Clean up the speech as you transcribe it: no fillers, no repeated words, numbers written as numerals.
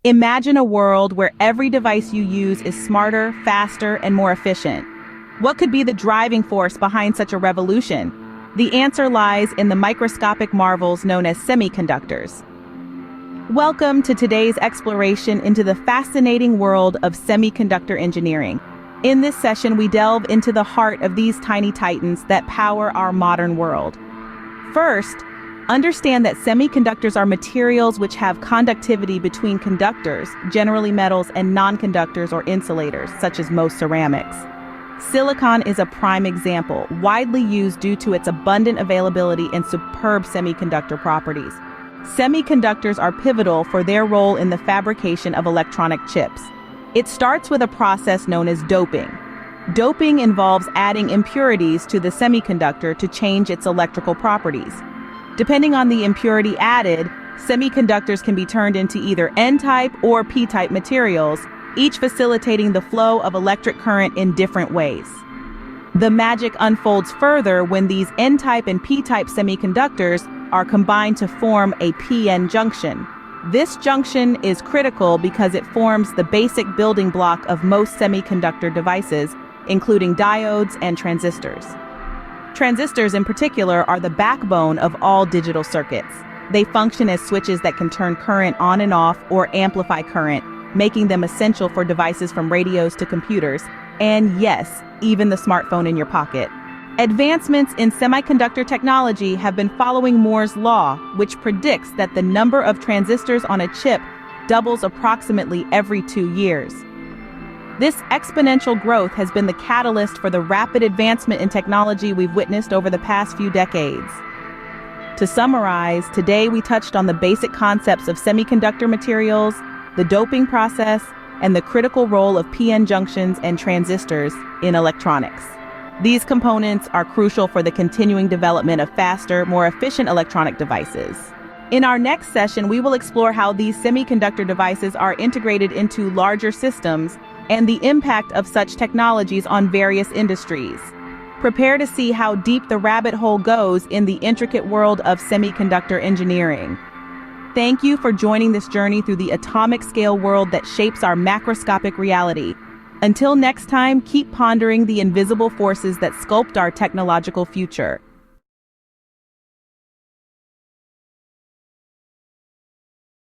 Imagine a world where every device you use is smarter, faster, and more efficient. What could be the driving force behind such a revolution? The answer lies in the microscopic marvels known as semiconductors. Welcome to today's exploration into the fascinating world of semiconductor engineering. In this session, we delve into the heart of these tiny titans that power our modern world. First, understand that semiconductors are materials which have conductivity between conductors, generally metals, and non-conductors or insulators, such as most ceramics. Silicon is a prime example, widely used due to its abundant availability and superb semiconductor properties. Semiconductors are pivotal for their role in the fabrication of electronic chips. It starts with a process known as doping. Doping involves adding impurities to the semiconductor to change its electrical properties. Depending on the impurity added, semiconductors can be turned into either N-type or P-type materials, each facilitating the flow of electric current in different ways. The magic unfolds further when these N-type and P-type semiconductors are combined to form a PN junction. This junction is critical because it forms the basic building block of most semiconductor devices, including diodes and transistors. Transistors in particular are the backbone of all digital circuits. They function as switches that can turn current on and off or amplify current, making them essential for devices from radios to computers, and yes, even the smartphone in your pocket. Advancements in semiconductor technology have been following Moore's law, which predicts that the number of transistors on a chip doubles approximately every 2 years. This exponential growth has been the catalyst for the rapid advancement in technology we've witnessed over the past few decades. To summarize, today we touched on the basic concepts of semiconductor materials, the doping process, and the critical role of PN junctions and transistors in electronics. These components are crucial for the continuing development of faster, more efficient electronic devices. In our next session, we will explore how these semiconductor devices are integrated into larger systems and the impact of such technologies on various industries. Prepare to see how deep the rabbit hole goes in the intricate world of semiconductor engineering. Thank you for joining this journey through the atomic scale world that shapes our macroscopic reality. Until next time, keep pondering the invisible forces that sculpt our technological future.